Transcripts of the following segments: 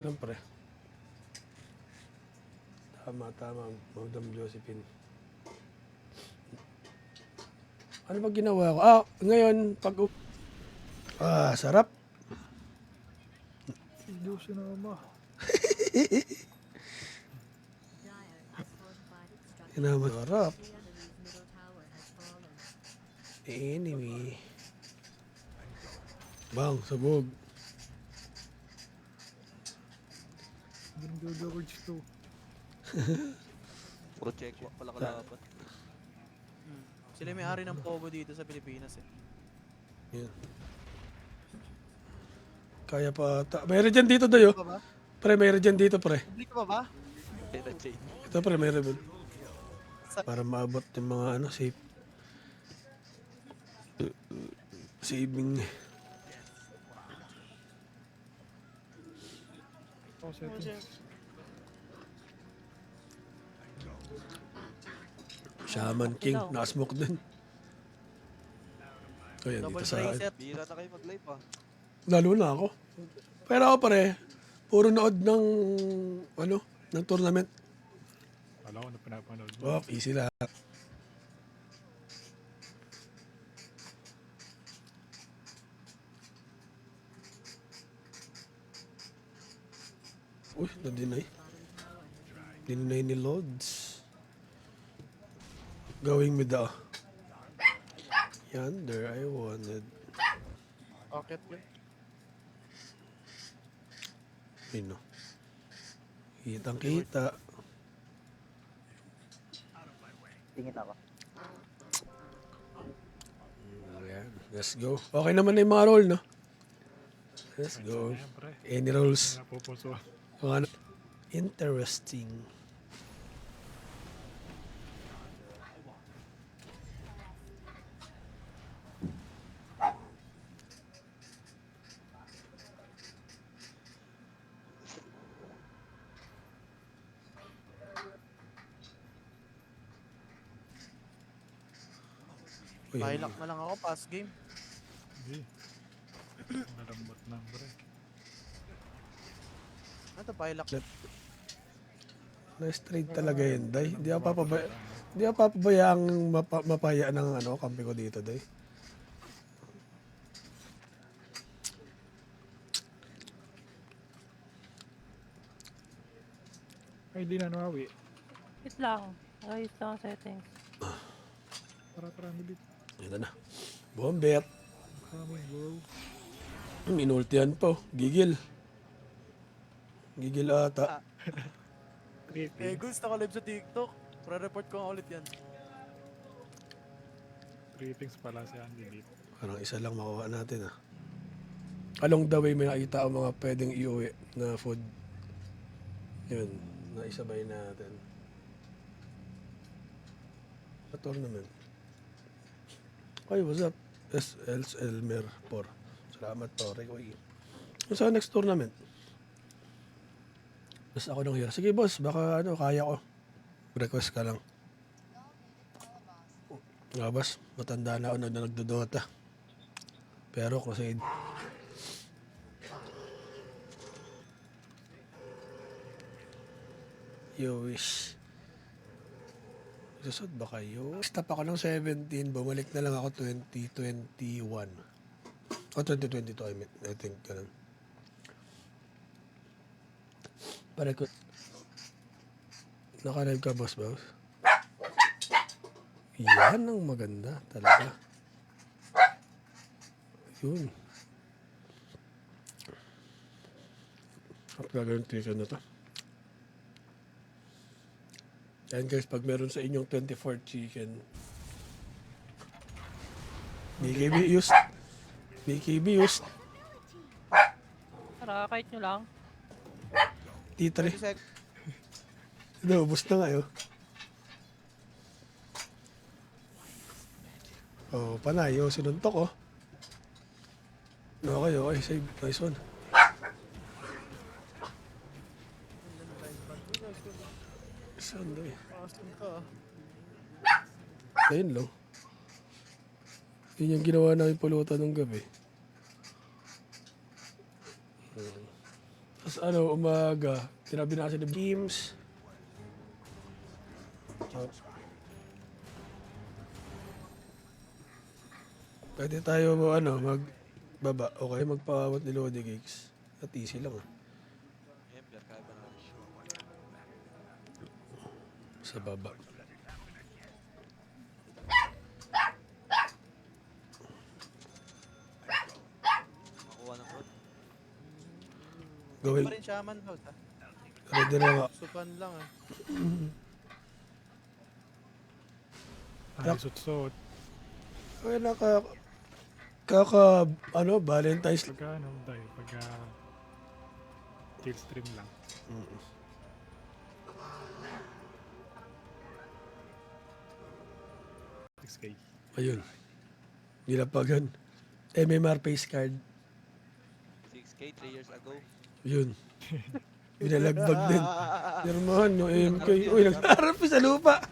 Siyempre. Tama, Madam Josephine. Ano ba ginawa ko? Ngayon, sarap. Diyos na ama. Sarap. Enemy. Bang, sabog. Ganun George to. Puro check-walk pala kalaban. Sila may ari ng Pogo dito sa Pilipinas eh. Yan. Kaya pa ata. May regen dito dayo. Pa ba? Pre, may regen dito, pre. Public pa ba? Pera chain. Ito, pre, may rebel. Para maabot yung mga safe. Saving. Oh, settings. Shaman King. Nakasmoke din. O yan, Double dito sa akin. bracer. Bira na kayo mag-live ah. Lalo na ako. Pero ako pare, puro nood ng, ng tournament. Wala ko na pinapanood mo. Oh, easy lahat. Uy, na-deny. Deny ni Lods. Going with the Yonder, I wanted. Pocket yun. Yun, no. Kitang-kita. Tingin ako. Ayan, let's go. Okay naman na yung mga roll, no? Let's go. Ayan, pre. Any rolls? Napupuso. Kung ano. Interesting. Uy, Pilak na lang ako, pass game. Hindi. Nalambot na, pre. Ano to, pilak? nice trade talaga yun, Day. Hindi ako papabayaang mapaya ng kampi ko dito, Day. Ay, di na nawawi. Wait lang. Ayos lang ang settings. Tara, milit. Ito na. Bombet. Coming, bro. Minultihan po. Gigil. Gigil ata. Tripping. Gusto ko live sa TikTok. Pre-report ko nga ulit yan. Trippings pala si Andy dito. Parang isa lang makuha natin, Along the way, may nakita ang mga pwedeng iuwi na food. Yun. Naisabay natin. Sa tournament. Ay, what's up? SL Elmer 4. Salamat, Tore. Sa next tournament? Basta ako nang hira. Sige, boss. Baka kaya ko. Request ka lang. Nga, boss. Matanda na ako na nagdodota. Pero crusade. You wish. Susod ba kayo? Stop ako ng 17, bumalik na lang ako 2021. O 2022, I think, ganun. Pare ko. Naka-live ka, boss. Yan ang maganda talaga. Yun. At gagawin tuition na to. Yan guys, pag meron sa inyong 24 chicken, BKB used. BKB used. Tara, kahit nyo lang. T3. 30 seconds. Naubos na ngayon. Oh, panay. Oh, sinuntok, oh. Okay, save. Nice one. Sunday. Pasting ka. Ayun lang. Yun yung ginawa namin pulutan ng gabi. Tapos ano, umaga, tinabi na kasi ni James. Pwede tayo ano, magbaba. Okay, magpawat ni Lodi Cakes. At easy lang ah. Emperor, kaya ba natin siya? Sa baba. Makuha ng food. Gawin. Pa rin shaman house ah. Ready na nga. Sukan lang ah. Ay, sut-sut. Ay, ano, Valentine's. Pagka ano, dahil pagka chill stream lang. 6K. Ayun. Nilapagan. MMR face card. 6K, 3 years ago. Yun. Binalagbag din. Pirmahan, no MK. Uy, nag-RP sa lupa.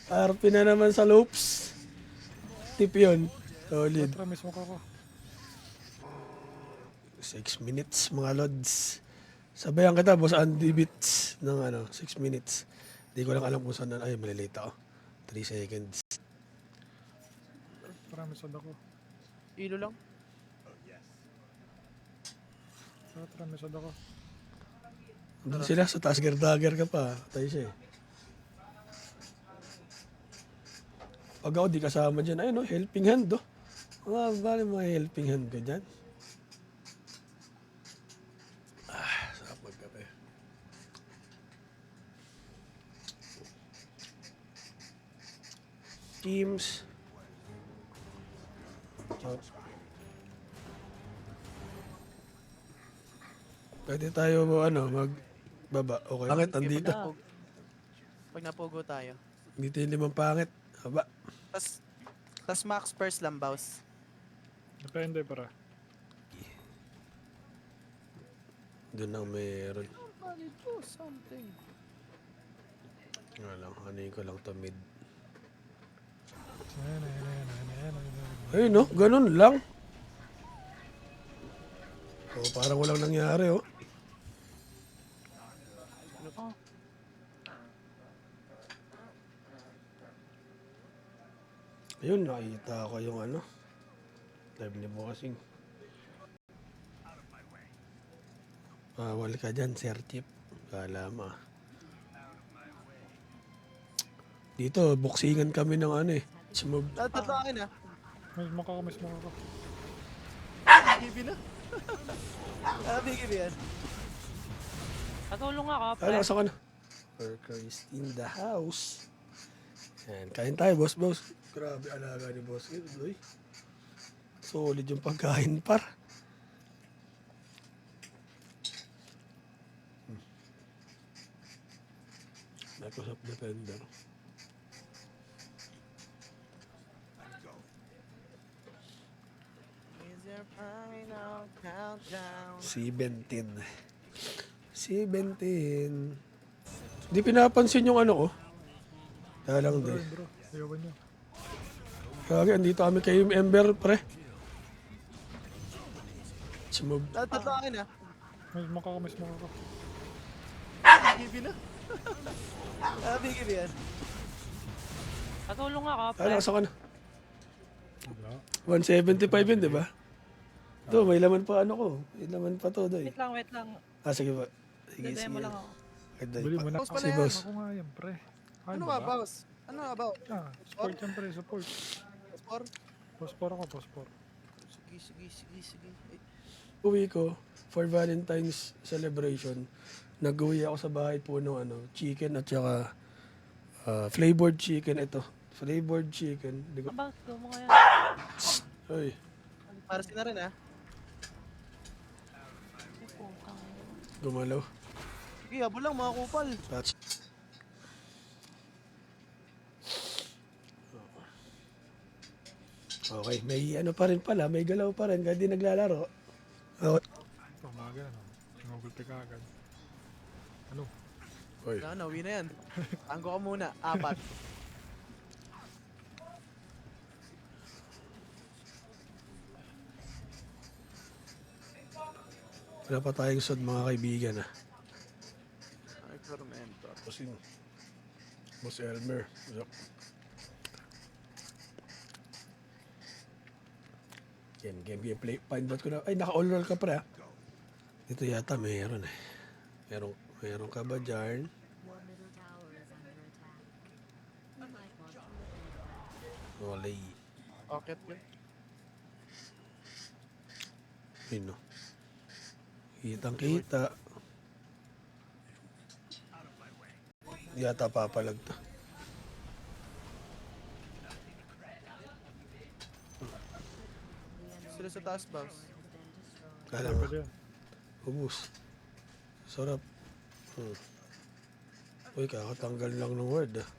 RP na naman sa loops. Tip yun. Solid. Tara, mismo ka ko. 6 minutes, mga lods. Sabayan kita, boss Andy Beats ng 6 minutes. Di ko lang alam kung saan ay, malilate ako. 3 seconds. Tara, misod ako. Ilo lang. Tara, misod ako. Doon sila, sa taas dagger ka pa. Tayo siya eh. Pag ako di kasama dyan, ayun no, helping hand do. Bali mga helping hand ko dyan. Sarap magkape. Teams. Pwede tayo magbaba. Okay. Bakit andito? Pag napugo tayo. Dito yung limang pangit. Haba. Tas max first lang, boss. Depende para. Doon ang meron. Do something. Nga lang, hanin ko lang to mid. Ayun no, ganun lang. Oh, parang walang nangyari oh. Oh, Ayun, nakita ko yung live ni Bossing. Bawal ka dyan, Sir Chip. Kala mo ah. Dito, boksingan kami ng Smooth. Tatatakin ah. Mismo ka ko, mismo ka ko. Gibi na. Bigib yan. patulong ako, Ay, pre. nasa ka na. Worker is in the house. Yan, kain tayo, boss. Grabe alaga ni boss. Uy. Solid yung pagkain, par. Microsoft Defender. Is your final countdown? 17. Di pinapansin yung ko. Kaya lang Bro, di. bro. Ayawan nyo. Kaya andito kami kay Ember, pre. Smooth. Tatatakin ah. Mismo ka ko, mismo ka ko. Gibi na. Bigib yan. Patulong ako, Ay, pre. nasa ka na. Wala. 175 yun, di ba? Ito, may laman pa ko. May laman pa to, doy. Wait lang. Sige ba. Sige, Demo lang ako. Bili mo na. Boss pala Si yan. boss. Ako nga yan, pre. Ano ba, boss? Ano nga ba? Support yan, pre. Support. Or? Pospor ako, pospor. Sige. Ay, Uwi ko, for Valentine's celebration, nag-uwi ako sa bahay po ng chicken at saka flavored chicken. Ito, flavored chicken. Di ko, Bounce, go mo kaya. ay, para na rin ah. Ay, putang. gumalaw. Sige, habol lang mga kupal. Touch. Okay, may pa rin pala, may galaw pa rin, kahit di naglalaro. Okay. Pamaga na. Sinugulti ka agad. Ano? Oy. Wala na, uwi na yan. Tanggo ka muna. 4. Wala pa tayong sod mga kaibigan ah. Ay, Fermento. Tapos yung Boss Elmer. Yup. Game play. Find out ko na. Ay, naka-all roll ka pre ah. Dito yata mayroon eh. Meron ka ba dyan? Olay. Pocket yun. Yun no. Kitang kita. Yata papalag to. Sila sa taas, boss. Kala Ano mo. ba dyan? Ubus. Sarap. Uy, kakatanggal lang ng word ah.